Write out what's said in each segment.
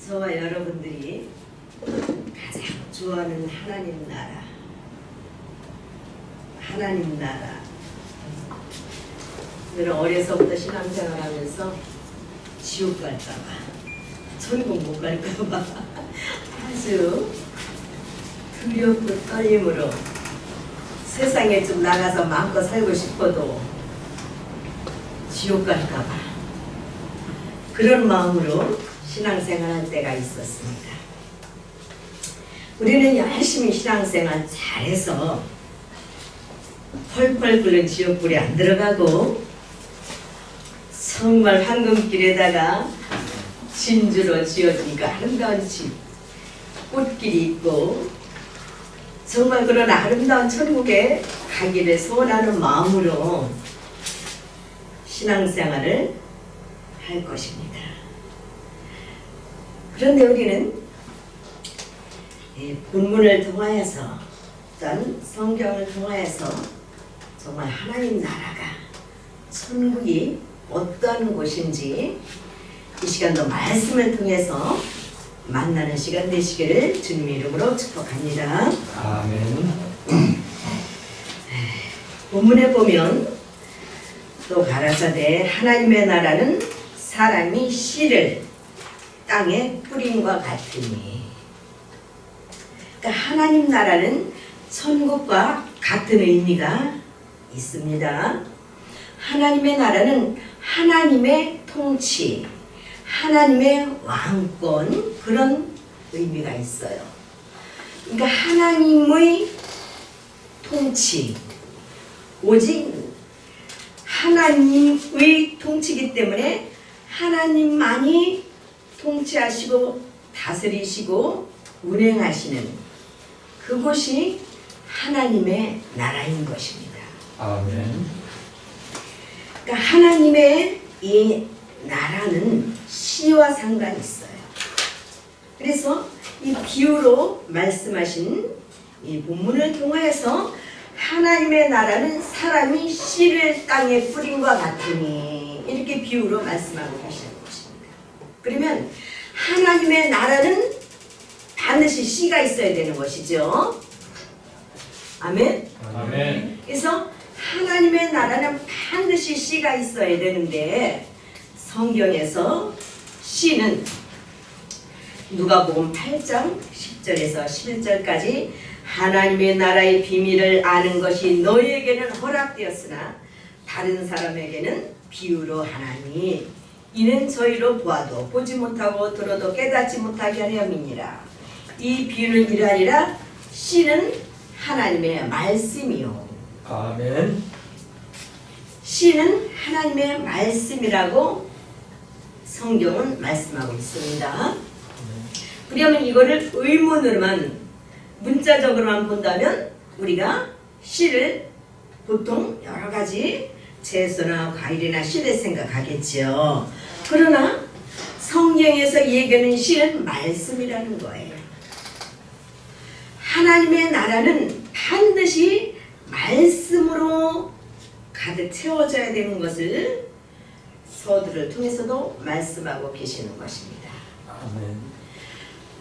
저와 여러분들이 가장 좋아하는 하나님 나라. 하나님 나라. 저는 어려서부터 신앙생활 하면서 지옥 갈까봐, 천국 못 갈까봐 아주 두렵고 떨림으로 세상에 좀 나가서 마음껏 살고 싶어도 지옥 갈까봐 그런 마음으로 신앙생활 할 때가 있었습니다. 우리는 열심히 신앙생활 잘해서 펄펄 끓는 지옥불에 안 들어가고 정말 황금길에다가 진주로 지어진 그 아름다운 집, 꽃길이 있고 정말 그런 아름다운 천국에 가기를 소원하는 마음으로 신앙생활을 할 것입니다. 그런데 우리는 본문을 통하여서 또한 성경을 통하여서 정말 하나님 나라가, 천국이 어떠한 곳인지 이 시간도 말씀을 통해서 만나는 시간 되시기를 주님의 이름으로 축복합니다. 아멘. 본문에 보면 또 가라사대 하나님의 나라는 사람이 씨를 땅에 뿌림과 같으니, 그러니까 하나님 나라는 천국과 같은 의미가 있습니다. 하나님의 나라는 하나님의 통치, 하나님의 왕권, 그런 의미가 있어요. 그러니까 하나님의 통치, 오직 하나님의 통치이기 때문에 하나님만이 통치하시고 다스리시고 운행하시는 그곳이 하나님의 나라인 것입니다. 아멘. 그러니까 하나님의 이 나라는 씨와 상관이 있어요. 그래서 이 비유로 말씀하신 이 본문을 통하여서 하나님의 나라는 사람이 씨를 땅에 뿌림과 같으니, 이렇게 비유로 말씀하고 계시는 것입니다. 그러면 하나님의 나라는 반드시 씨가 있어야 되는 것이죠. 아멘. 아멘. 그래서 하나님의 나라는 반드시 씨가 있어야 되는데, 성경에서 씨는 누가복음 8장 10절에서 11절까지 하나님의 나라의 비밀을 아는 것이 너희에게는 허락되었으나 다른 사람에게는 비유로 하나니 이는 저희로 보아도 보지 못하고 들어도 깨닫지 못하게 하려 함이니라. 이 비유는 이러하니라. 씨는 하나님의 말씀이요. 아멘. 씨는 하나님의 말씀이라고 성경은 말씀하고 있습니다. 그러면 이거를 의문으로만, 문자적으로만 본다면 우리가 씨를 보통 여러 가지 채소나 과일이나 씨를 생각하겠죠. 그러나 성경에서 얘기하는 씨는 말씀이라는 거예요. 하나님의 나라는 반드시 말씀으로 가득 채워져야 되는 것을 서두를 통해서도 말씀하고 계시는 것입니다. 아멘.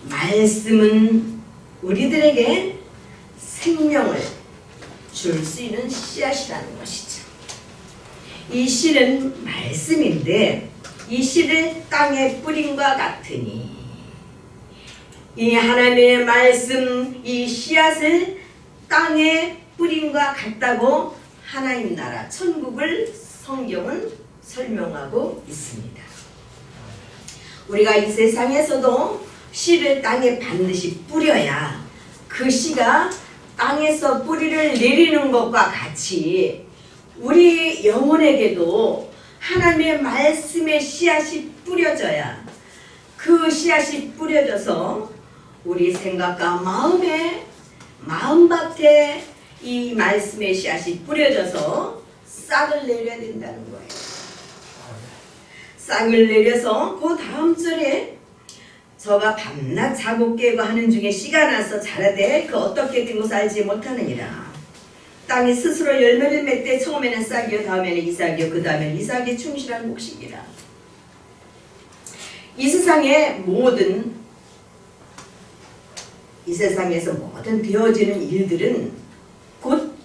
말씀은 우리들에게 생명을 줄 수 있는 씨앗이라는 것이죠. 이 씨는 말씀인데 이 씨를 땅에 뿌림과 같으니, 이 하나님의 말씀, 이 씨앗을 땅에 뿌림과 같다고 하나님 나라, 천국을 성경은 설명하고 있습니다. 우리가 이 세상에서도 씨를 땅에 반드시 뿌려야 그 씨가 땅에서 뿌리를 내리는 것과 같이 우리 영혼에게도 하나님의 말씀의 씨앗이 뿌려져야, 그 씨앗이 뿌려져서 우리 생각과 마음밭에 이 말씀의 씨앗이 뿌려져서 싹을 내려야 된다는 거예요. 싹을 내려서 그 다음 절에 저가 밤낮 자고 깨고 하는 중에 씨가 나서 자라되 그 어떻게 된 것을 알지 못하느니라. 땅이 스스로 열매를 맺되 처음에는 싹이요 다음에는 이삭이요 그 다음에는 이삭이 충실한 곡식이라. 이 세상의 모든 이 세상에서 모든 되어지는 일들은 곧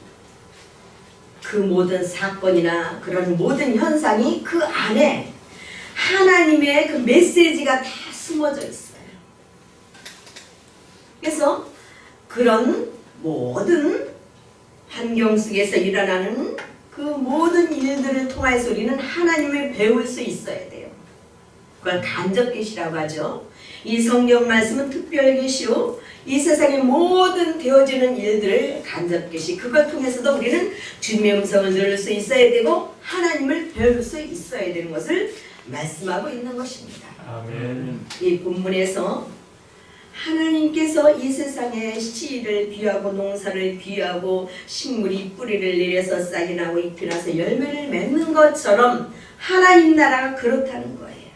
그 모든 사건이나 그런 모든 현상이 그 안에 하나님의 그 메시지가 다 숨어져 있어요. 그래서 그런 모든 환경 속에서 일어나는 그 모든 일들을 통해서 우리는 하나님을 배울 수 있어야 돼요. 그걸 간접 계시라고 하죠. 이 성경 말씀은 특별 계시요 이 세상의 모든 되어지는 일들을 간접 계시, 그걸 통해서도 우리는 주님의 음성을 들을 수 있어야 되고 하나님을 배울 수 있어야 되는 것을 말씀하고 있는 것입니다. 아멘. 이 본문에서 하나님께서 이 세상에 씨를 귀하고 농사를 귀하고 식물이 뿌리를 내려서 싹이 나고 잎이 나서 열매를 맺는 것처럼 하나님 나라가 그렇다는 거예요.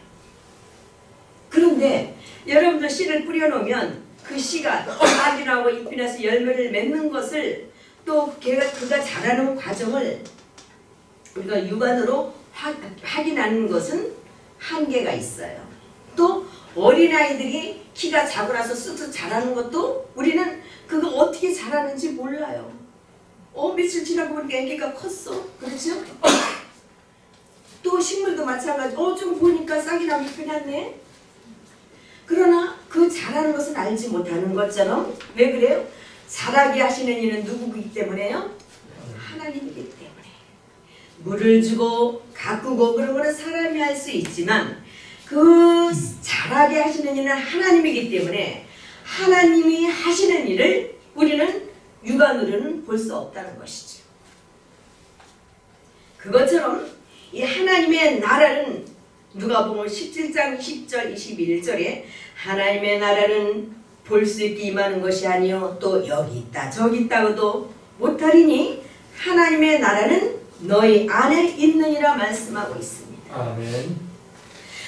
그런데 여러분들 씨를 뿌려놓으면 그 씨가 싹이 나고 잎이 나서 열매를 맺는 것을 또 그가 자라는 과정을 우리가 육안으로 확인하는 것은 한계가 있어요. 또 어린아이들이 키가 자고 나서 쑥쑥 자라는 것도 우리는 그거 어떻게 자라는지 몰라요. 며칠 지나고 보니까 애기가 컸어. 그렇죠? 또 식물도 마찬가지로 좀 보니까 싹이 나고 잎이 났네. 그러나 그 자라는 것은 알지 못하는 것처럼 왜 그래요? 자라게 하시는 이는 누구이기 때문에요? 하나님이기 때문에. 물을 주고 가꾸고 그런 거는 사람이 할 수 있지만 그 자라게 하시는 이는 하나님이기 때문에 하나님이 하시는 일을 우리는 육안으로는 볼 수 없다는 것이죠. 그것처럼 이 하나님의 나라는 누가복음 17장 10절 21절에 하나님의 나라는 볼 수 있게 임하는 것이 아니요 또 여기 있다 저기 있다고도 못하리니 하나님의 나라는 너희 안에 있느니라 말씀하고 있습니다. 아멘.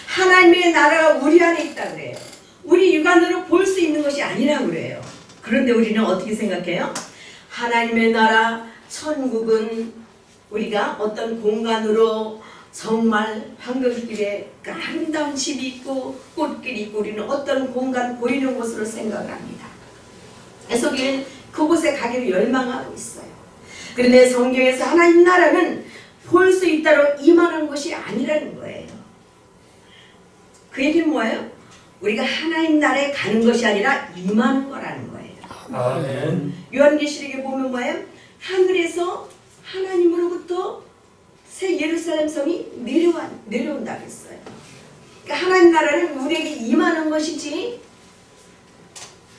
하나님의 나라가 우리 안에 있다 그래요. 우리 육안으로 볼 수 있는 것이 아니라 그래요. 그런데 우리는 어떻게 생각해요? 하나님의 나라 천국은 우리가 어떤 공간으로 정말 황금길에 아름다운 집이 있고 꽃길이 있고 우리는 어떤 공간 보이는 곳으로 생각을 합니다. 그래서 우리는 그곳에 가기를 열망하고 있어요. 그런데 성경에서 하나님 나라는 볼 수 있다로 임하는 것이 아니라는 거예요. 그 얘기는 뭐예요? 우리가 하나님 나라에 가는 것이 아니라 임하는 거라는 거예요. 아멘. 요한계시록에 보면 뭐예요? 하늘에서 하나님으로부터 새 예루살렘 성이 내려온다 그랬어요. 그러니까 하나님 나라는 우리에게 임하는 것이지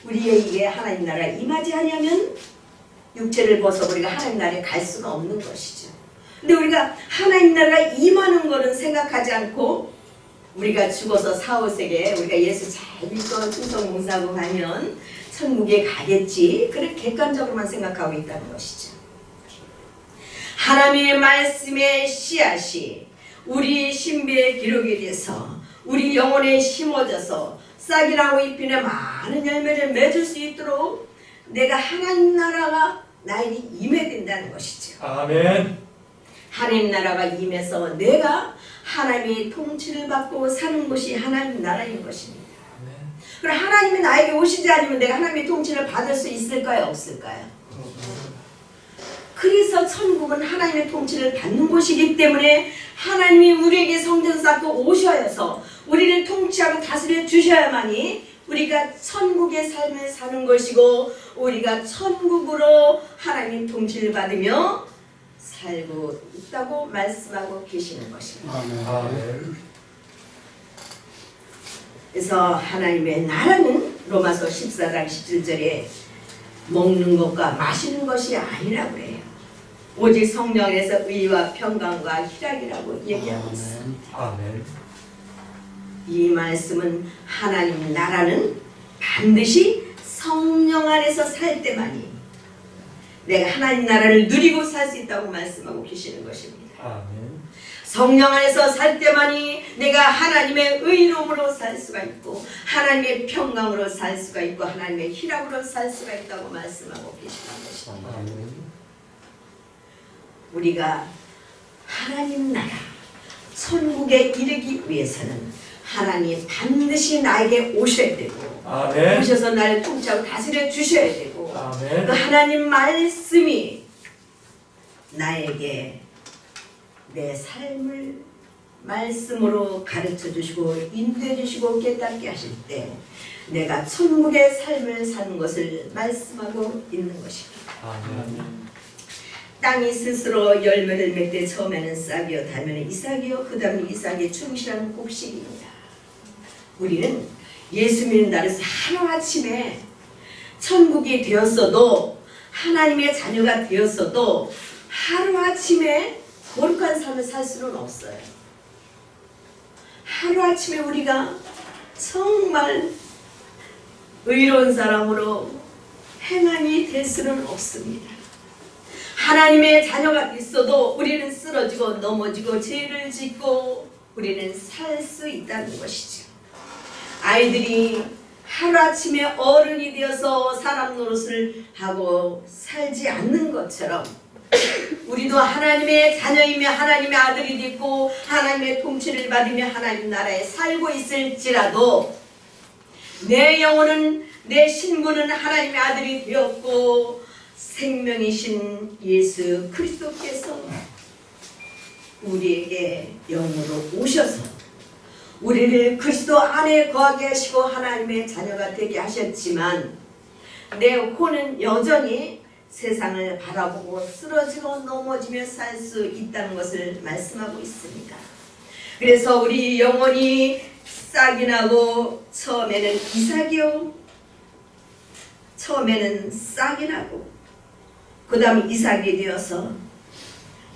우리에게 하나님 나라가 임하지 아니하면 육체를 벗어 우리가 하나님 나라에 갈 수가 없는 것이죠. 근데 우리가 하나님 나라가 임하는 거는 생각하지 않고 우리가 죽어서 사후세계에 우리가 예수 잘 믿고 충성 봉사하고 가면 천국에 가겠지, 그렇게 객관적으로만 생각하고 있다는 것이죠. 하나님의 말씀의 씨앗이 우리 신비의 기록이 돼서 우리 영혼에 심어져서 싹이 나고 잎이 나 많은 열매를 맺을 수 있도록 내가 하나님 나라가 나에게 임해야 된다는 것이죠. 아멘. 하나님 나라가 임해서 내가 하나님의 통치를 받고 사는 것이 하나님 나라인 것입니다. 그럼 하나님이 나에게 오시지 않으면 내가 하나님의 통치를 받을 수 있을까요? 없을까요? 그래서 천국은 하나님의 통치를 받는 곳이기 때문에 하나님이 우리에게 성전 쌓고 오셔서 우리를 통치하고 다스려 주셔야만이 우리가 천국의 삶을 사는 것이고 우리가 천국으로 하나님의 통치를 받으며 살고 있다고 말씀하고 계시는 것입니다. 아멘. 그래서 하나님의 나라는 로마서 14장 17절에 먹는 것과 마시는 것이 아니라고 해요. 오직 성령 안에서 의와 평강과 희락이라고 얘기하고 있습니다. 아멘. 이 말씀은 하나님 나라는 반드시 성령 안에서 살 때만이 내가 하나님 나라를 누리고 살 수 있다고 말씀하고 계시는 것입니다. 아멘. 성령 안에서 살 때만이 내가 하나님의 의로움으로 살 수가 있고 하나님의 평강으로 살 수가 있고 하나님의 희락으로 살 수가 있다고 말씀하고 계시는 것입니다. 아멘. 우리가 하나님 나라 천국에 이르기 위해서는 하나님 반드시 나에게 오셔야 되고 아멘. 오셔서 나를 통치하고 다스려 주셔야 되고 아멘. 그 하나님 말씀이 나에게 내 삶을 말씀으로 가르쳐 주시고 인도해 주시고 깨닫게 하실 때 내가 천국의 삶을 사는 것을 말씀하고 있는 것입니다. 아멘. 땅이 스스로 열매를 맺되 처음에는 싹이요 다음에는 이삭이요 그 다음에 이삭의 충실한 곡식입니다. 우리는 예수 믿는 날에서 하루아침에 천국이 되었어도 하나님의 자녀가 되었어도 하루아침에 거룩한 삶을 살 수는 없어요. 하루아침에 우리가 정말 의로운 사람으로 행함이 될 수는 없습니다. 하나님의 자녀가 있어도 우리는 쓰러지고 넘어지고 죄를 짓고 우리는 살 수 있다는 것이죠. 아이들이 하루아침에 어른이 되어서 사람 노릇을 하고 살지 않는 것처럼 우리도 하나님의 자녀이며 하나님의 아들이 됐고 하나님의 통치를 받으며 하나님 나라에 살고 있을지라도 내 영혼은 내 신분은 하나님의 아들이 되었고 생명이신 예수 그리스도께서 우리에게 영으로 오셔서 우리를 그리스도 안에 거하게 하시고 하나님의 자녀가 되게 하셨지만 내 혼은 여전히 세상을 바라보고 쓰러지고 넘어지며 살 수 있다는 것을 말씀하고 있습니다. 그래서 우리 영혼이 싹이 나고 처음에는 이삭이요 처음에는 싹이 나고 그 다음 이삭이 되어서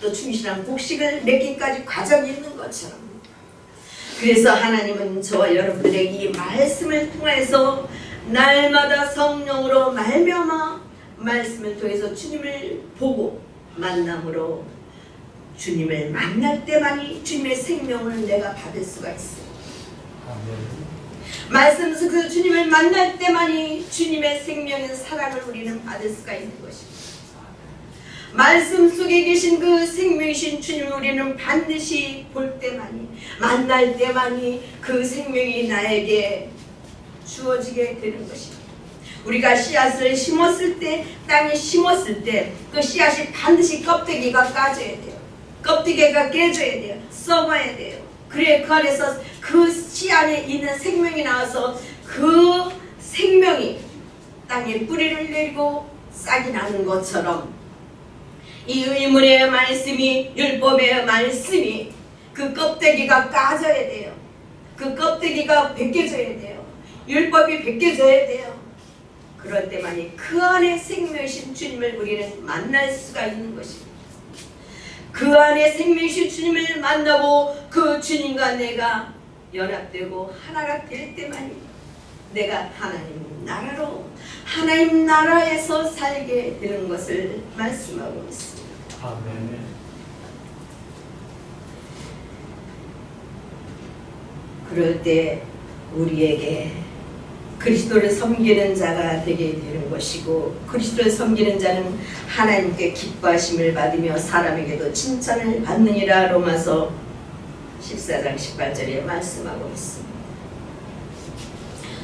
또 충실한 곡식을 맺기까지 과정이 있는 것처럼 그래서 하나님은 저와 여러분들에게 이 말씀을 통해서 날마다 성령으로 말미암아 말씀을 통해서 주님을 보고 만남으로 주님을 만날 때만이 주님의 생명을 내가 받을 수가 있어요. 아멘. 말씀 속에서 주님을 만날 때만이 주님의 생명인 사랑을 우리는 받을 수가 있는 것입니다. 말씀 속에 계신 그 생명이신 주님을 우리는 반드시 볼 때만이 만날 때만이 그 생명이 나에게 주어지게 되는 것입니다. 우리가 씨앗을 심었을 때 땅에 심었을 때 그 씨앗이 반드시 껍데기가 까져야 돼요. 껍데기가 깨져야 돼요. 썩어야 돼요. 그래 그 안에서 그 씨 안에 있는 생명이 나와서 그 생명이 땅에 뿌리를 내리고 싹이 나는 것처럼 이 의문의 말씀이 율법의 말씀이 그 껍데기가 까져야 돼요. 그 껍데기가 벗겨져야 돼요. 율법이 벗겨져야 돼요. 그럴 때만이 그 안에 생명이신 주님을 우리는 만날 수가 있는 것입니다. 그 안에 생명이신 주님을 만나고 그 주님과 내가 연합되고 하나가 될 때만이 내가 하나님 나라로 하나님 나라에서 살게 되는 것을 말씀하고 있습니다. 아멘. 그럴 때 우리에게 그리스도를 섬기는 자가 되게 되는 것이고 그리스도를 섬기는 자는 하나님께 기뻐하심을 받으며 사람에게도 칭찬을 받느니라 로마서 14장 18절에 말씀하고 있습니다.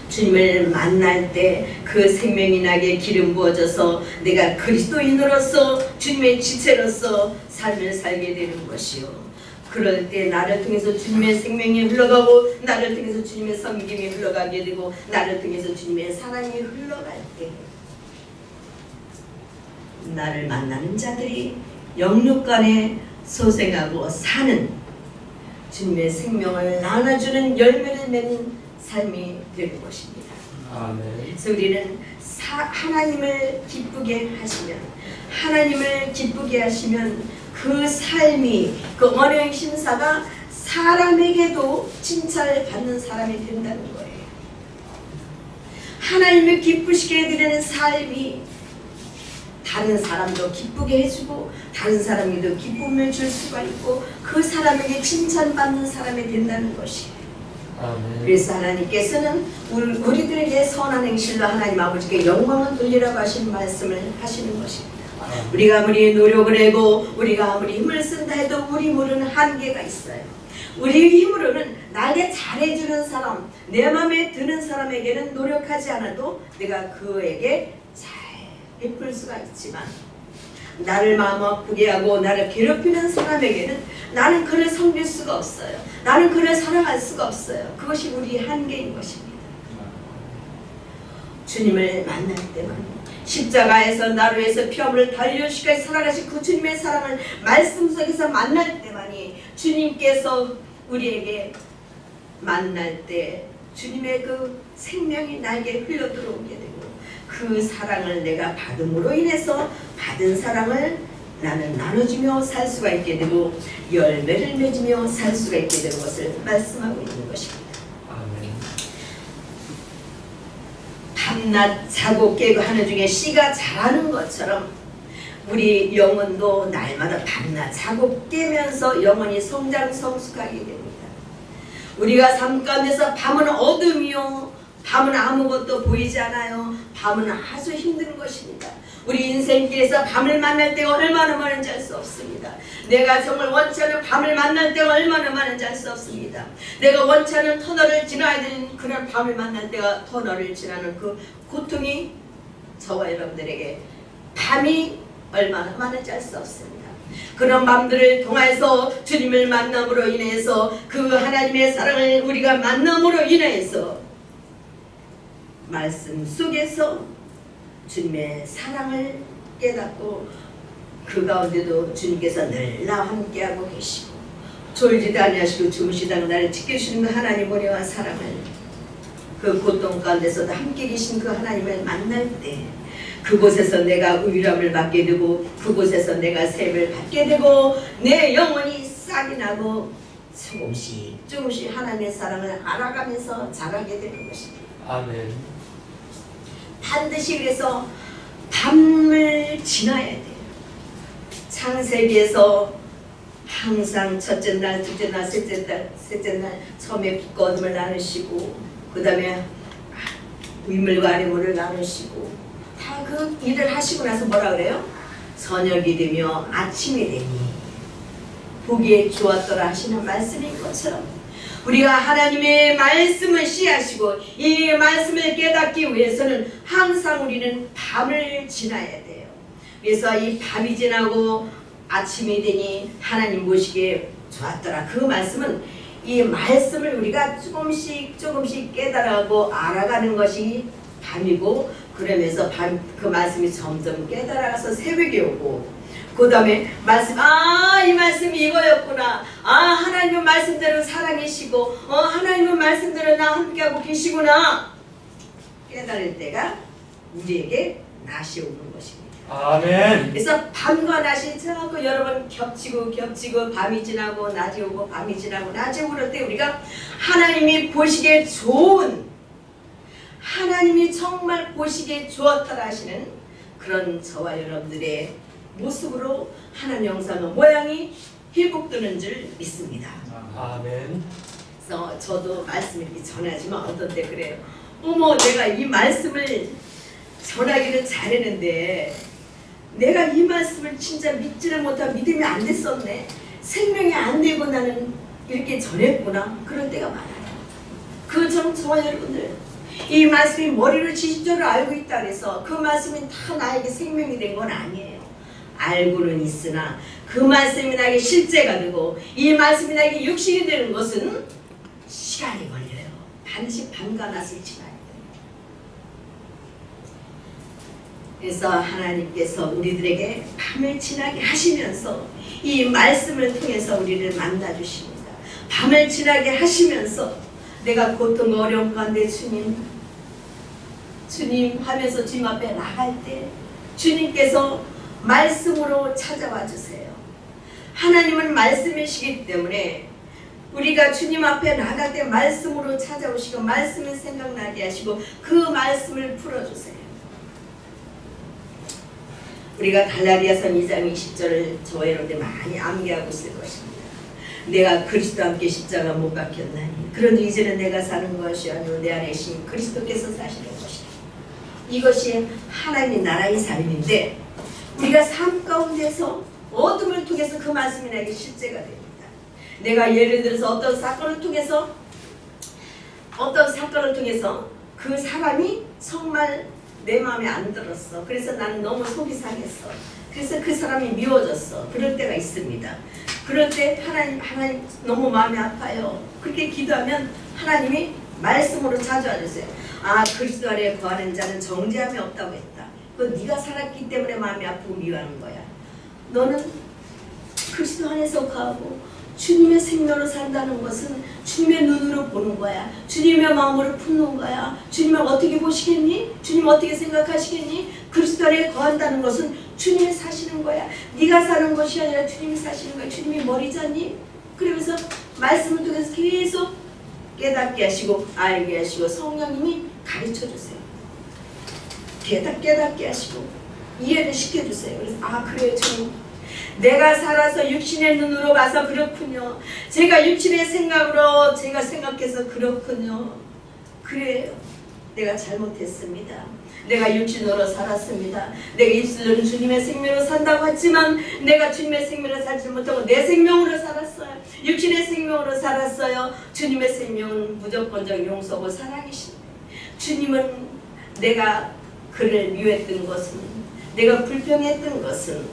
주님을 만날 때 그 생명이 나게 기름 부어져서 내가 그리스도인으로서 주님의 지체로서 삶을 살게 되는 것이요. 그럴 때 나를 통해서 주님의 생명이 흘러가고 나를 통해서 주님의 섬김이 흘러가게 되고 나를 통해서 주님의 사랑이 흘러갈 때 나를 만나는 자들이 영육간에 소생하고 사는 주님의 생명을 나눠주는 열매를 맺는 삶이 되는 것입니다. 아멘. 그래서 우리는 하나님을 기쁘게 하시면 하나님을 기쁘게 하시면 그 삶이 그 언행 심사가 사람에게도 칭찬을 받는 사람이 된다는 거예요. 하나님을 기쁘시게 해드리는 삶이 다른 사람도 기쁘게 해주고 다른 사람에게도 기쁨을 줄 수가 있고 그 사람에게 칭찬받는 사람이 된다는 것이에요. 아멘. 그래서 하나님께서는 우리들에게 선한 행실로 하나님 아버지께 영광을 돌리라고 하시는 말씀을 하시는 것입니다. 우리가 아무리 노력을 하고 우리가 아무리 힘을 쓴다 해도 우리 모르는 한계가 있어요. 우리 힘으로는 나에게 잘해주는 사람, 내 마음에 드는 사람에게는 노력하지 않아도 내가 그에게 잘 베풀 수가 있지만 나를 마음 아프게 하고 나를 괴롭히는 사람에게는 나는 그를 섬길 수가 없어요. 나는 그를 사랑할 수가 없어요. 그것이 우리 한계인 것입니다. 주님을 만날 때만 십자가에서 나를 위해서 피흘려 달려주시까지 살아가신 그 주님의 사랑을 말씀 속에서 만날 때만이 주님께서 우리에게 만날 때 주님의 그 생명이 나에게 흘러 들어오게 되고 그 사랑을 내가 받음으로 인해서 받은 사랑을 나는 나눠주며 살 수가 있게 되고 열매를 맺으며 살 수가 있게 되는 것을 말씀하고 있는 것입니다. 아멘. 밤낮 자고 깨고 하는 중에 씨가 자라는 것처럼 우리 영혼도 날마다 밤낮 자고 깨면서 영혼이 성장 성숙하게 됩니다. 우리가 삶 가운데서 밤은 어둠이요, 밤은 아무것도 보이지 않아요. 밤은 아주 힘든 것입니다. 우리 인생길에서 밤을 만날 때가 얼마나 많은지 알 수 없습니다. 내가 정말 원치 않은 밤을 만날 때가 얼마나 많은지 알 수 없습니다. 내가 원치 않은 터널을 지나야 되는 그런 밤을 만날 때가 터널을 지나는 그 고통이 저와 여러분들에게 밤이 얼마나 많은지 알 수 없습니다. 그런 밤들을 통해서 주님을 만남으로 인해서 그 하나님의 사랑을 우리가 만남으로 인해서 말씀 속에서 주님의 사랑을 깨닫고 그 가운데도 주님께서 늘 나와 함께하고 계시고 졸지도 아니하시고 주무시다가 나를 지켜주시는 그 하나님 은혜와 사랑을 그 고통 가운데서도 함께 계신 그 하나님을 만날 때 그곳에서 내가 의람을 받게 되고 그곳에서 내가 샘을 받게 되고 내 영혼이 싹이 나고 조금씩 하나님의 사랑을 알아가면서 자라게 되는 것입니다. 아멘. 반드시 그래서 밤을 지나야 돼요. 창세기에서 항상 첫째 날, 둘째 날, 셋째 날 처음에 빛과 어둠을 나누시고 그 다음에 위물과 아래물을 나누시고 다 그 일을 하시고 나서 뭐라 그래요? 저녁이 되며 아침이 되니 보기에 좋았더라 하시는 말씀인 것처럼 우리가 하나님의 말씀을 씨하시고 이 말씀을 깨닫기 위해서는 항상 우리는 밤을 지나야 돼요. 그래서 이 밤이 지나고 아침이 되니 하나님 보시기에 좋았더라. 그 말씀은 이 말씀을 우리가 조금씩 깨달아가고 알아가는 것이 밤이고 그러면서 그 말씀이 점점 깨달아가서 새벽이 오고 그 다음에 말씀 이 말씀이 이거였구나. 하나님의 말씀대로 살아계시고 하나님의 말씀대로 나 함께하고 계시구나. 깨달을 때가 우리에게 낮이 오는 것입니다. 아멘. 그래서 밤과 낮이 자꾸 여러 번 겹치고 밤이 지나고 낮이 오고 밤이 지나고 낮이 오고 그럴 때 우리가 하나님이 보시기에 좋은 하나님이 정말 보시기에 좋았더라 하시는 그런 저와 여러분들의 모습으로 하나님 영상의 모양이 회복되는 줄 믿습니다. 아멘. 그래서 저도 말씀을 이렇게 전하지만 어떤 때 그래요. 어머 내가 이 말씀을 전하기는 잘했는데 내가 이 말씀을 진짜 믿지를 못한 믿음이 안 됐었네. 생명이 안 되고 나는 이렇게 전했구나. 그런 때가 많아요. 저와 여러분들 이 말씀이 머리로 지신 줄 알고 있다 그래서 그 말씀이 다 나에게 생명이 된 건 아니에요. 알고는 있으나 그 말씀이 나에게 실제가 되고 이 말씀이 나에게 육신이 되는 것은 시간이 걸려요. 반드시 밤과 낮을 지나야 돼요. 그래서 하나님께서 우리들에게 밤을 지나게 하시면서 이 말씀을 통해서 우리를 만나 주십니다. 밤을 지나게 하시면서 내가 고통과 어려움 가운데 주님 하면서 주님 앞에 나갈 때 주님께서 말씀으로 찾아와 주세요. 하나님은 말씀이시기 때문에 우리가 주님 앞에 나갈 때 말씀으로 찾아오시고 말씀을 생각나게 하시고 그 말씀을 풀어주세요. 우리가 갈라디아서 2장 20절을 저와 여러분들 많이 암기하고 있을 것입니다. 내가 그리스도와 함께 십자가 못 박혔나니 그런데 이제는 내가 사는 것이 아니오 내 안에 계신 그리스도께서 사시는 것이다. 이것이 하나님의 나라의 삶인데 우리가 삶 가운데서 어둠을 통해서 그 말씀이 나에게 실제가 됩니다. 내가 예를 들어서 어떤 사건을 통해서 그 사람이 정말 내 마음에 안 들었어. 그래서 나는 너무 속이 상했어. 그래서 그 사람이 미워졌어. 그럴 때가 있습니다. 그럴 때 하나님 너무 마음이 아파요. 그렇게 기도하면 하나님이 말씀으로 자주 하셨어요. 아, 그리스도 안에 거하는 자는 정죄함이 없다고 했다. 그건 네가 살았기 때문에 마음이 아프고 미워하는 거야. 너는 그리스도 안에서 거하고 주님의 생명으로 산다는 것은 주님의 눈으로 보는 거야. 주님의 마음으로 품는 거야. 주님을 어떻게 보시겠니? 주님 어떻게 생각하시겠니? 그리스도 안에 거한다는 것은 주님이 사시는 거야. 네가 사는 것이 아니라 주님이 사시는 거야. 주님이 머리잖니? 그러면서 말씀을 통해서 계속 깨닫게 하시고 알게 하시고 성령님이 가르쳐 주세요. 깨닫게 하시고 이해를 시켜주세요. 그래서 아, 그래요. 주님, 내가 살아서 육신의 눈으로 봐서 그렇군요. 제가 육신의 생각으로 제가 생각해서 그렇군요. 그래요. 내가 잘못했습니다. 내가 육신으로 살았습니다. 내가 입술로는 주님의 생명으로 산다고 했지만 내가 주님의 생명으로 살지 못하고 내 생명으로 살았어요. 육신의 생명으로 살았어요. 주님의 생명은 무조건적 용서고 사랑이십니다. 주님은 내가 그를 미워했던 것은, 내가 불평했던 것은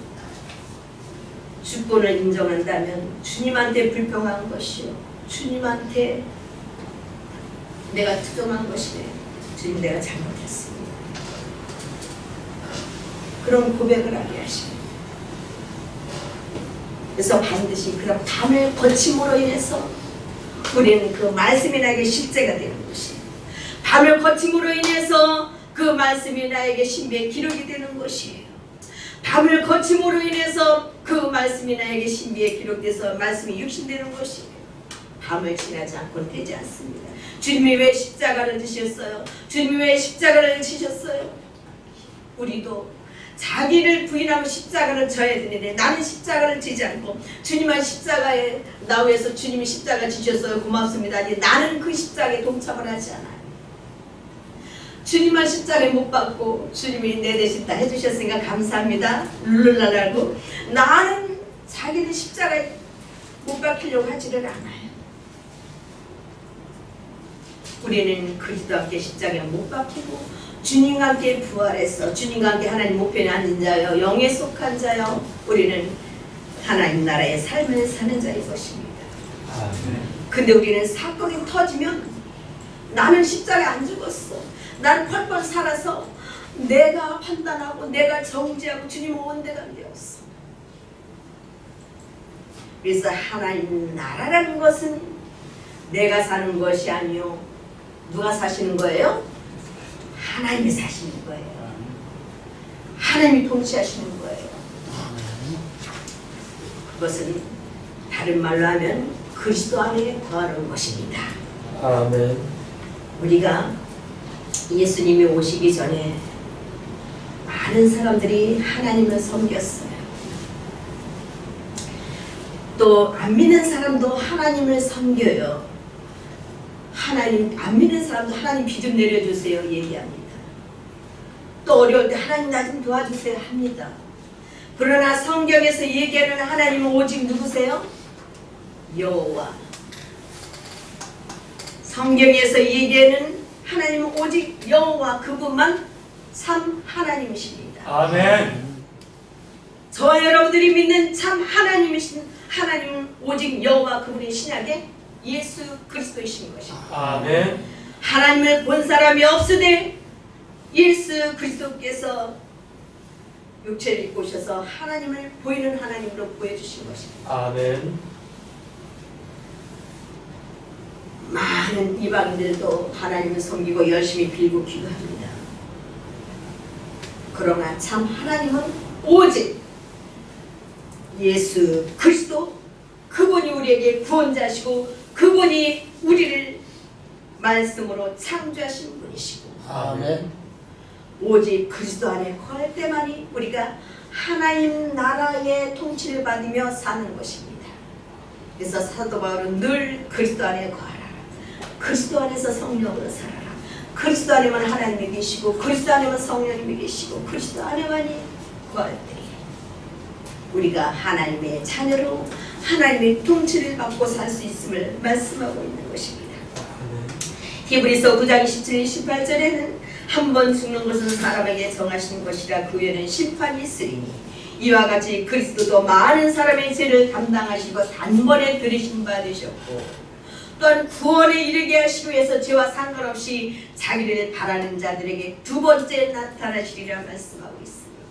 주권을 인정한다면 주님한테 불평한 것이요, 주님한테 내가 투정한 것이네. 주님, 내가 잘못했습니다. 그런 고백을 하게 하십니다. 그래서 반드시 그런 밤을 거침으로 인해서 우리는 그 말씀이 나에게 실제가 되는 것이에요. 밤을 거침으로 인해서 그 말씀이 나에게 신비의 기록이 되는 것이에요. 밤을 거침으로 인해서 그 말씀이 나에게 신비에 기록돼서 말씀이 육신되는 것이에요. 밤을 지나지 않고는 되지 않습니다. 주님이 왜 십자가를 지셨어요? 주님이 왜 십자가를 지셨어요? 우리도 자기를 부인하고 십자가를 져야 되는데 나는 십자가를 지지 않고 주님은 십자가에 나 위해서 주님이 십자가 지셨어요. 고맙습니다. 나는 그 십자가에 동참을 하지 않아요. 주님은 십자가에 못 박고 주님이 내 대신 다 해주셨으니까 감사합니다. 룰루랄라고 나는 자기는 십자가에 못 박히려고 하지를 않아요. 우리는 그리스도와 함께 십자가에 못 박히고 주님과 함께 부활해서 주님과 함께 하나님 우편에 앉은 자여, 영에 속한 자여, 우리는 하나님 나라의 삶을 사는 자일 것입니다. 근데 우리는 사건이 터지면 나는 십자가에 안 죽었어, 나는 펄펄 살아서 내가 판단하고 내가 정죄하고 주님은 원대가 되었어. 그래서 하나님 나라라는 것은 내가 사는 것이 아니요, 누가 사시는 거예요? 하나님이 사시는 거예요. 하나님이 통치하시는 거예요. 그것은 다른 말로 하면 그리스도 안에 거하는 것입니다. 아멘. 우리가 예수님이 오시기 전에 많은 사람들이 하나님을 섬겼어요. 또 안 믿는 사람도 하나님을 섬겨요. 하나님 안 믿는 사람도 하나님 비 좀 내려주세요 얘기합니다. 또 어려울 때 하나님 나 좀 도와주세요 합니다. 그러나 성경에서 얘기하는 하나님은 오직 누구세요? 여호와. 성경에서 얘기하는 하나님은 오직 여호와, 그분만 참 하나님이십니다. 아멘. 저와 여러분들이 믿는 참 하나님이신 하나님은 오직 여호와, 그분의 신약의 예수 그리스도이신 것입니다. 아멘. 하나님을 본 사람이 없으되 예수 그리스도께서 육체를 입고 오셔서 하나님을 보이는 하나님으로 보여주신 것입니다. 아멘. 많은 이방인들도 하나님을 섬기고 열심히 빌고 기도합니다. 그러나 참 하나님은 오직 예수 그리스도, 그분이 우리에게 구원자시고 그분이 우리를 말씀으로 창조하신 분이시고, 아멘. 오직 그리스도 안에 거할 때만이 우리가 하나님 나라의 통치를 받으며 사는 것입니다. 그래서 사도 바울은 늘 그리스도 안에 거하라, 그리스도 안에서 성령으로 살아라, 그리스도 안에만 하나님이 계시고 그리스도 안에만 성령님이 계시고 그리스도 안에만이 거할 때 우리가 하나님의 자녀로 하나님의 통치를 받고 살 수 있음을 말씀하고 있는 것입니다. 아멘. 히브리서 9장 27, 28절에는 한 번 죽는 것은 사람에게 정하신 것이라 그 후에는 심판이 있으리니 이와 같이 그리스도도 많은 사람의 죄를 담당하시고 단번에 들이신 바 되셨고 또한 구원에 이르게 하시기 위해서 죄와 상관없이 자기를 바라는 자들에게 두 번째 나타나시리라 말씀하고 있습니다.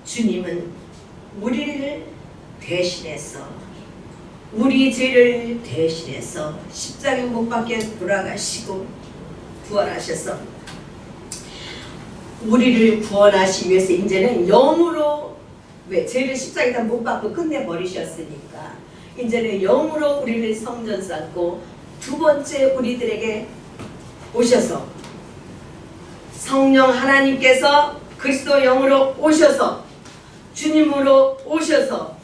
주님은 우리를 대신해서 우리 죄를 대신해서 십자가에 못 박혀 돌아가시고 부활하셔서 우리를 구원하시기 위해서 이제는 영으로 왜 죄를 십자가에다 못 박고 끝내버리셨으니까 이제는 영으로 우리를 성전 쌓고 두 번째 우리들에게 오셔서 성령 하나님께서 그리스도 영으로 오셔서 주님으로 오셔서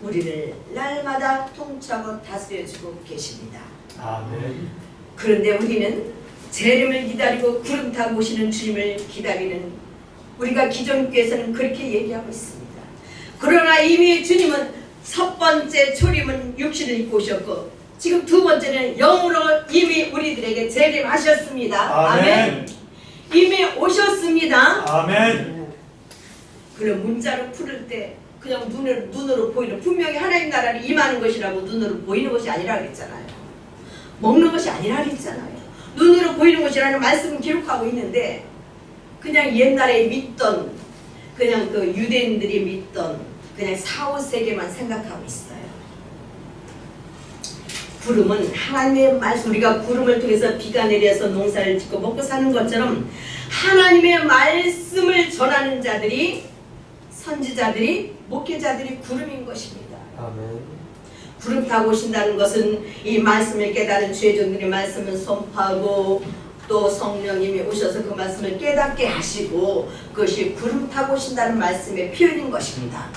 우리를 날마다 통치하고 다스려주고 계십니다. 아멘. 그런데 우리는 재림을 기다리고 구름 타고 오시는 주님을 기다리는 우리가 기존교에서는 그렇게 얘기하고 있습니다. 그러나 이미 주님은 첫 번째 초림은 육신을 입고 오셨고 지금 두 번째는 영으로 이미 우리들에게 재림하셨습니다. 아멘. 이미 오셨습니다. 아멘. 그럼 문자로 풀을 때 그냥 눈으로 보이는 분명히 하나님 나라를 임하는 것이라고 눈으로 보이는 것이 아니라 그랬잖아요. 먹는 것이 아니라 그랬잖아요. 눈으로 보이는 것이라는 말씀을 기록하고 있는데 그냥 옛날에 믿던 그냥 그 유대인들이 믿던 그냥 4, 5세계만 생각하고 있어요. 구름은 하나님의 말씀, 우리가 구름을 통해서 비가 내려서 농사를 짓고 먹고 사는 것처럼 하나님의 말씀을 전하는 자들이 선지자들이 목회자들이 구름인 것입니다. 아멘. 구름 타고 오신다는 것은 이 말씀을 깨달은 죄종들의 말씀을 선포하고 또 성령님이 오셔서 그 말씀을 깨닫게 하시고 그것이 구름 타고 오신다는 말씀의 표현인 것입니다.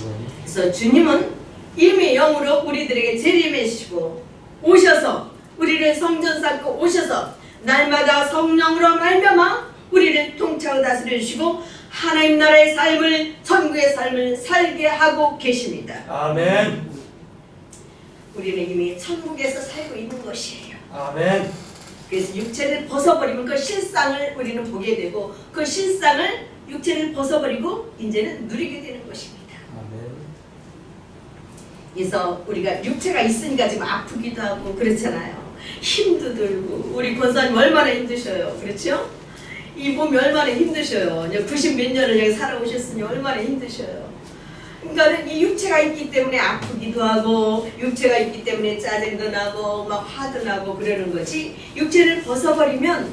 아멘. 그래서 주님은 이미 영으로 우리들에게 재림하시고 오셔서 우리를 성전 쌓고 오셔서 날마다 성령으로 말미암아 우리를 통치하고 다스려 주시고 하나님 나라의 삶을 천국의 삶을 살게 하고 계십니다. 아멘. 우리는 이미 천국에서 살고 있는 것이에요. 아멘. 그래서 육체를 벗어버리면 그 실상을 우리는 보게 되고 그 실상을 육체를 벗어버리고 이제는 누리게 되는 것입니다. 아멘. 그래서 우리가 육체가 있으니까 지금 아프기도 하고 그렇잖아요. 힘도 들고 우리 권사님 얼마나 힘드셔요. 그렇죠? 이 몸이 얼마나 힘드셔요. 90 몇 년을 여기 살아오셨으니 얼마나 힘드셔요. 그러니까 이 육체가 있기 때문에 아프기도 하고 육체가 있기 때문에 짜증도 나고 막 화도 나고 그러는 거지 육체를 벗어버리면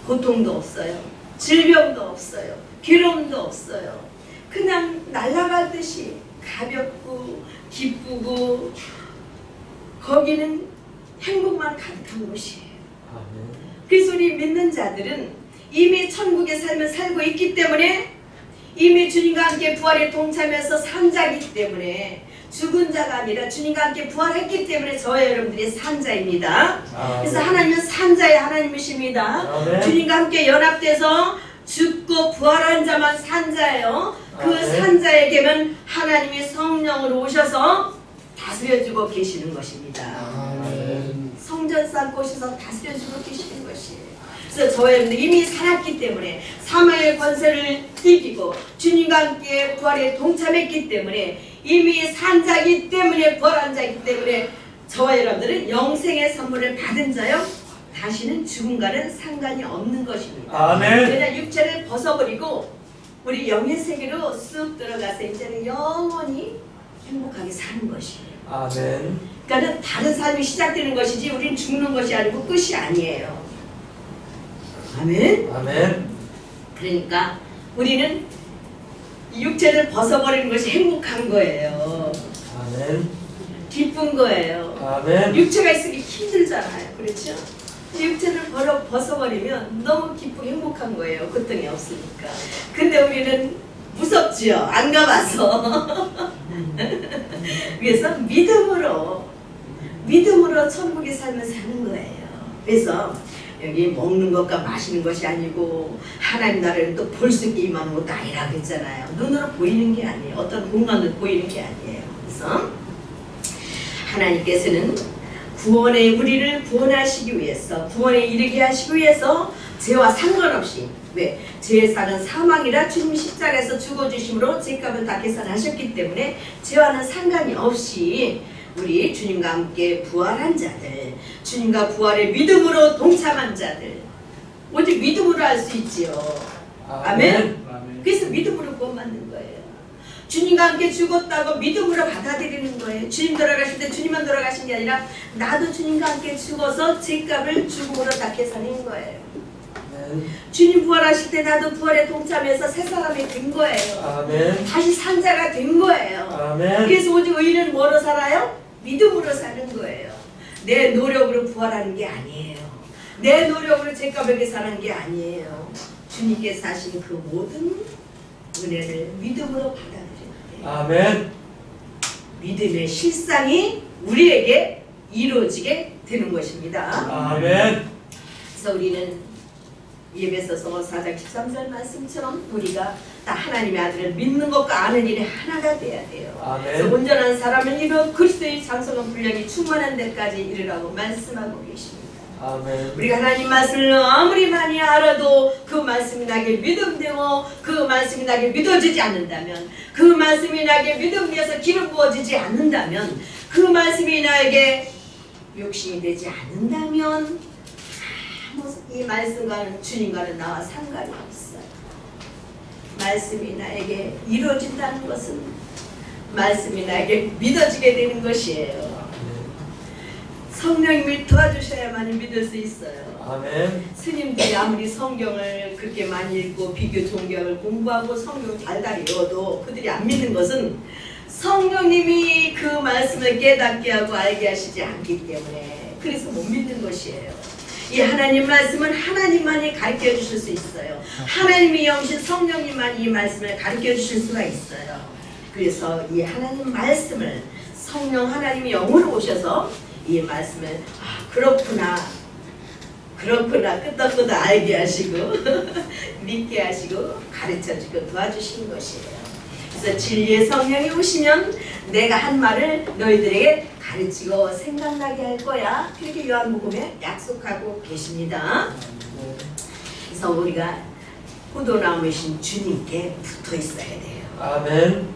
고통도 없어요. 질병도 없어요. 괴로움도 없어요. 그냥 날아가듯이 가볍고 기쁘고 거기는 행복만 가득한 곳이에요. 아멘. 그래서 우리 믿는 자들은 이미 천국의 삶을 살고 있기 때문에 이미 주님과 함께 부활에 동참해서 산 자이기 때문에 죽은 자가 아니라 주님과 함께 부활했기 때문에 저와 여러분들이 산 자입니다. 그래서 하나님은 산 자의 하나님이십니다. 아멘. 주님과 함께 연합돼서 죽고 부활한 자만 산 자예요. 그 아멘. 산 자에게는 하나님이 성령으로 오셔서 다스려주고 계시는 것입니다. 아멘. 성전 쌓고 오셔서 다스려주고 계시는 것이에요. 그래서 저와 여러분들 이미 살았기 때문에 사망의 권세를 이기고 주님과 함께 부활에 동참했기 때문에 이미 산 자이기 때문에 부활한 자이기 때문에 저와 여러분들은 영생의 선물을 받은 자요 다시는 죽음과는 상관이 없는 것입니다. 아멘. 그냥 육체를 벗어버리고 우리 영의 세계로 쑥 들어가서 이제는 영원히 행복하게 사는 것이에요. 아멘. 그러니까 다른 삶이 시작되는 것이지 우리는 죽는 것이 아니고 끝이 아니에요. 아멘. 아멘. 그러니까 우리는 이 육체를 벗어버리는 것이 행복한 거예요. 아멘. 기쁜 거예요. 아멘. 육체가 있으기 힘들잖아요. 그렇죠? 육체를 벗어버리면 너무 기쁘고 행복한 거예요. 고통이 없으니까. 근데 우리는 무섭지요. 안 가봐서. 그래서 믿음으로 천국의 삶을 사는 거예요. 그래서 여기 먹는 것과 마시는 것이 아니고 하나님 나라를 또 볼 수 있게 임하는 것도 아니라 그랬잖아요. 눈으로 보이는 게 아니에요. 어떤 공간으로 보이는 게 아니에요. 그래서 하나님께서는 구원의 우리를 구원하시기 위해서, 구원에 이르게 하시기 위해서 죄와 상관없이, 왜? 죄의 상은 사망이라 주님 십자가에서 죽어주심으로 죄값을 다 계산하셨기 때문에 죄와는 상관이 없이 우리 주님과 함께 부활한 자들, 주님과 부활의 믿음으로 동참한 자들, 오직 믿음으로 할 수 있지요. 아멘. 그래서 믿음으로 구원받는 거예요. 주님과 함께 죽었다고 믿음으로 받아들이는 거예요. 주님 돌아가실 때 주님만 돌아가신 게 아니라 나도 주님과 함께 죽어서 죄값을 죽음으로 다 계산한 거예요. 주님 부활하실 때 나도 부활에 동참해서 새 사람이 된 거예요. 아멘. 다시 산 자가 된 거예요. 아멘. 그래서 오직 의인은 뭐로 살아요? 믿음으로 사는 거예요. 내 노력으로 부활하는 게 아니에요. 내 노력으로 죄값을 계산하는 게 아니에요. 주님께서 하신 그 모든 은혜를 믿음으로 받아들여야 돼요. 아멘. 믿음의 실상이 우리에게 이루어지게 되는 것입니다. 아멘. 그래서 우리는 예배소서 4장 13절 말씀처럼 우리가 다 하나님의 아들을 믿는 것과 아는 일이 하나가 돼야 돼요. 아멘. 그래서 온전한 사람을 이루어 그리스도의 장성한 분량이 충만한 데까지 이르라고 말씀하고 계십니다. 아멘. 우리가 하나님 말씀을 아무리 많이 알아도 그 말씀이 나에게 믿음되고 그 말씀이 나에게 믿어지지 않는다면, 그 말씀이 나에게 믿음되어서 기름 부어지지 않는다면, 그 말씀이 나에게 욕심이 되지 않는다면 이 말씀과는 주님과는 나와 상관이 없어요. 말씀이 나에게 이루어진다는 것은 말씀이 나에게 믿어지게 되는 것이에요. 성령님을 도와주셔야만 믿을 수 있어요. 아멘. 스님들이 아무리 성경을 그렇게 많이 읽고 비교 종교를 공부하고 성경 달달이 외워도 그들이 안 믿는 것은 성령님이 그 말씀을 깨닫게 하고 알게 하시지 않기 때문에, 그래서 못 믿는 것이에요. 이 하나님 말씀은 하나님만이 가르쳐 주실 수 있어요. 하나님의 영신 성령님만이 이 말씀을 가르쳐 주실 수가 있어요. 그래서 이 하나님 말씀을 성령 하나님이 영으로 오셔서 이 말씀을 그렇구나 끄덕끄덕 알게 하시고 믿게 하시고 가르쳐주고 도와주시는 것이에요. 그래서 진리의 성령이 오시면 내가 한 말을 너희들에게 가르치고 생각나게 할 거야. 그렇게 요한복음에 약속하고 계십니다. 그래서 우리가 포도나무이신 주님께 붙어 있어야 돼요. 아멘.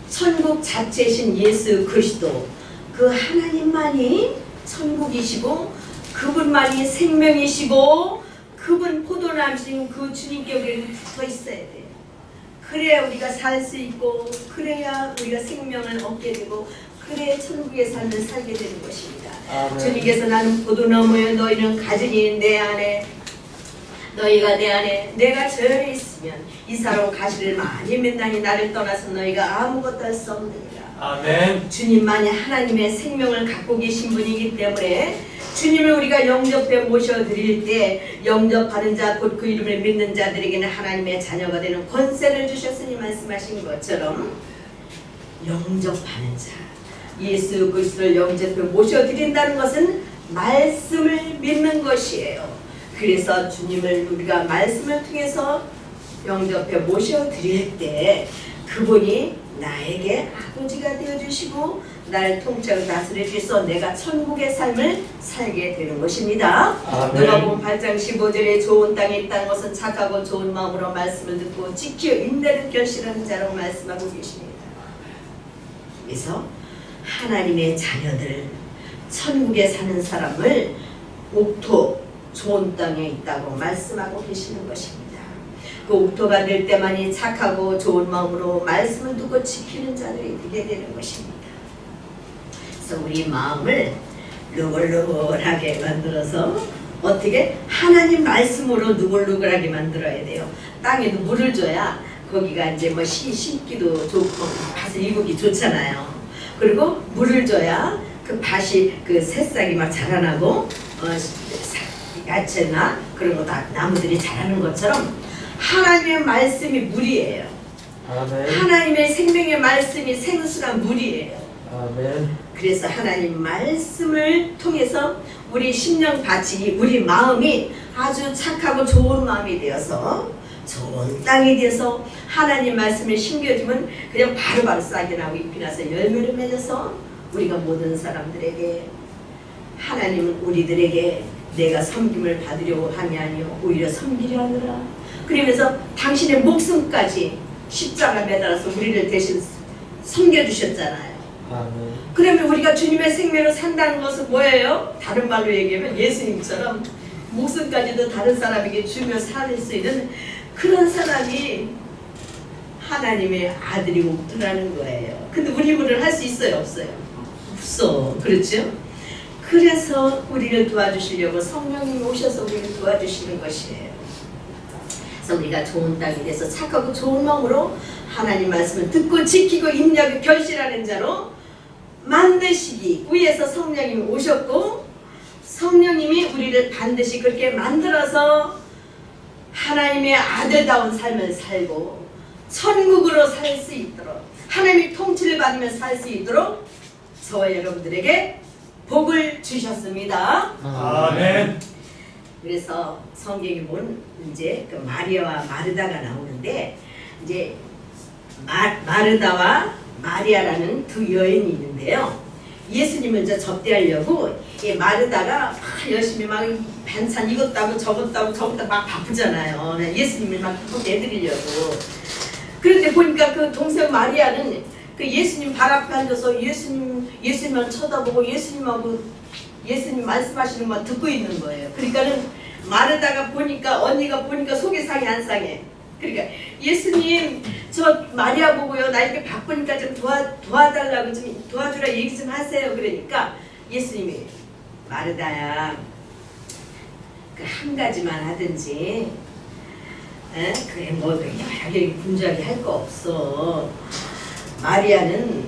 천국 자체이신 예수 그리스도, 그 하나님만이 천국이시고 그분만이 생명이시고 그분 포도나무이신 그 주님께 우리는 붙어 있어야 돼요. 그래야 우리가 살 수 있고, 그래야 우리가 생명을 얻게 되고, 그래야 천국의 삶을 살게 되는 것입니다. 아멘. 주님께서 나는 포도나무에 너희는 가지니 내 안에, 너희가 내 안에 내가 저 안에 있으면 이사로 가시를 많이 맨나니 나를 떠나서 너희가 아무것도 할 수 없느니라. 아멘. 주님만이 하나님의 생명을 갖고 계신 분이기 때문에 주님을 우리가 영접해 모셔드릴 때 영접하는 자 곧 그 이름을 믿는 자들에게는 하나님의 자녀가 되는 권세를 주셨으니 말씀하신 것처럼 영접하는 자, 예수 그리스도를 영접해 모셔드린다는 것은 말씀을 믿는 것이에요. 그래서 주님을 우리가 말씀을 통해서 영접해 모셔드릴 때 그분이 나에게 아버지가 되어주시고 나를 통째로 다스려 주셔서 내가 천국의 삶을 살게 되는 것입니다. 아멘. 누가복음 8장 15절에 좋은 땅에 있다는 것은 착하고 좋은 마음으로 말씀을 듣고 지켜 인내를 결실하는 자라고 말씀하고 계십니다. 그래서 하나님의 자녀들, 천국에 사는 사람을 옥토, 좋은 땅에 있다고 말씀하고 계시는 것입니다. 그 옥토가 될 때만이 착하고 좋은 마음으로 말씀을 두고 지키는 자들이 되게 되는 것입니다. 그래서 우리 마음을 누글누글하게 만들어서 어떻게? 하나님 말씀으로 누글누글하게 만들어야 돼요. 땅에도 물을 줘야 거기가 이제 뭐 심기도 좋고 밭을 일구기 좋잖아요. 그리고 물을 줘야 그 밭이 그 새싹이 막 자라나고 야채나 그런 거 다 나무들이 자라는 것처럼 하나님의 말씀이 물이에요. 아멘. 하나님의 생명의 말씀이 생수란 물이에요. 아멘. 그래서 하나님 말씀을 통해서 우리 심령 바치기, 우리 마음이 아주 착하고 좋은 마음이 되어서 좋은 땅이 되어서 하나님 말씀에 심겨지면 그냥 바로바로 싹이 나고 잎이 나서 열매를 맺어서 우리가 모든 사람들에게, 하나님은 우리들에게 내가 섬김을 받으려고 함이 아니요 오히려 섬기려 하느라, 그러면서 당신의 목숨까지 십자가 매달아서 우리를 대신 섬겨주셨잖아요. 아멘. 그러면 우리가 주님의 생명으로 산다는 것은 뭐예요? 다른 말로 얘기하면 예수님처럼 목숨까지도 다른 사람에게 주며 살 수 있는 그런 사람이 하나님의 아들이고 들어가는 거예요. 근데 우리 분을 할 수 있어요? 없어요? 없어. 그렇죠? 그래서 우리를 도와주시려고 성령님이 오셔서 우리를 도와주시는 것이에요. 그래서 우리가 좋은 땅이 돼서 착하고 좋은 마음으로 하나님 말씀을 듣고 지키고 임하고 결실하는 자로 만드시기 위해서 성령님이 오셨고, 성령님이 우리를 반드시 그렇게 만들어서 하나님의 아들다운 삶을 살고 천국으로 살 수 있도록, 하나님의 통치를 받으며 살 수 있도록 저와 여러분들에게 복을 주셨습니다. 아멘. 그래서 성경에 보면 이제 그 마리아와 마르다가 나오는데, 이제 마르다와 마리아라는 두 여인이 있는데요. 예수님을 이제 접대하려고 이 마르다가 막 열심히 막 반찬 이것도 하고 저것도 하고 저것도 막 바쁘잖아요. 예수님을 막 접대해드리려고. 그런데 보니까 그 동생 마리아는 그 예수님 발 앞에 앉아서 예수님만 쳐다보고 예수님하고 예수님 말씀하시는 것만 듣고 있는 거예요. 그러니까는 마르다가 보니까, 언니가 보니까 속이 상해 안 상해. 그러니까 예수님 저 마리아 보고요, 나 이렇게 바쁘니까 좀 도와달라고, 좀 도와주라 얘기 좀 하세요. 그러니까 예수님이 마르다야, 그 한 가지만 하든지, 그게 뭐 여러 개 분주하게 할 거 없어. 마리아는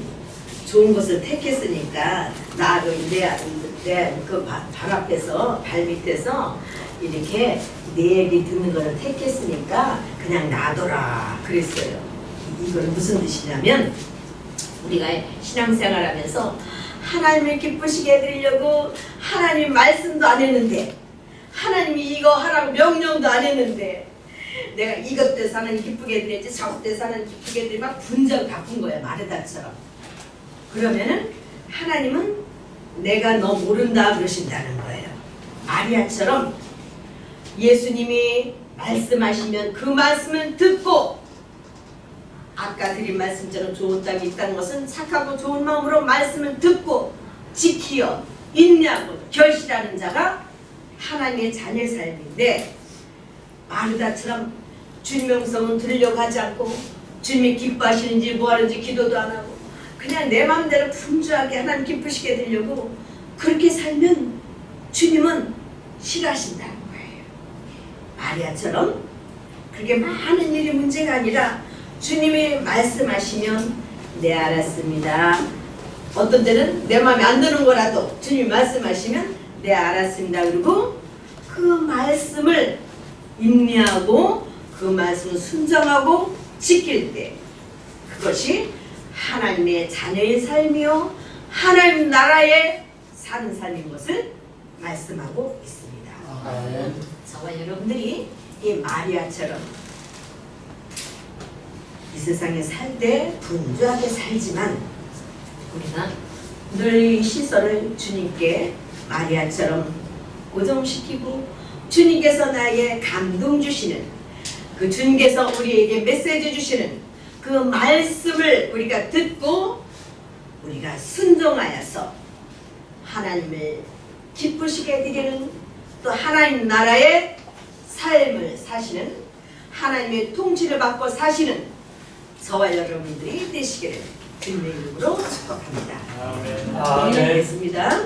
좋은 것을 택했으니까 나도 내 그 발 앞에서, 발 밑에서 이렇게 내 얘기 듣는 거를 택했으니까 그냥 놔둬라 그랬어요. 이건 무슨 뜻이냐면, 우리가 신앙생활하면서 하나님을 기쁘시게 해드리려고 하나님 말씀도 안 했는데, 하나님이 이거 하라고 명령도 안 했는데, 내가 이것 때서 하나님 기쁘게 해드려야지 저것 때서 하나님 기쁘게 해드리지, 막 분장 바꾼 거야, 마르다처럼. 그러면은 하나님은 내가 너 모른다 그러신다는 거예요. 마리아처럼 예수님이 말씀하시면 그 말씀을 듣고, 아까 드린 말씀처럼 좋은 땅이 있다는 것은 착하고 좋은 마음으로 말씀을 듣고 지키어 인내하고 결실하는 자가 하나님의 자녀의 삶인데, 마르다처럼 주님의 음성은 들으려고 하지 않고 주님이 기뻐하시는지 뭐하는지 기도도 안 하고 그냥 내 마음대로 분주하게 하나님 기쁘시게 되려고 그렇게 살면 주님은 싫어하신다는 거예요. 마리아처럼 그렇게 많은 일이 문제가 아니라 주님이 말씀하시면 네 알았습니다. 어떤 때는 내 마음에 안 드는 거라도 주님이 말씀하시면 네 알았습니다. 그리고 그 말씀을 인내하고 그 말씀을 순종하고 지킬 때, 그것이 하나님의 자녀의 삶이요 하나님 나라에 사는 삶인 것을 말씀하고 있습니다. 아멘. 저와 여러분들이 이 마리아처럼 이 세상에 살 때 분주하게 살지만, 우리가 늘 이 시선을 주님께 마리아처럼 고정시키고, 주님께서 나에게 감동 주시는, 그 주님께서 우리에게 메시지 주시는 그 말씀을 우리가 듣고 우리가 순종하여서 하나님을 기쁘시게 해드리는, 또 하나님 나라의 삶을 사시는, 하나님의 통치를 받고 사시는 저와 여러분들이 되시기를 주님의 이름으로 축복합니다. 아멘. 아멘. 겠습니다.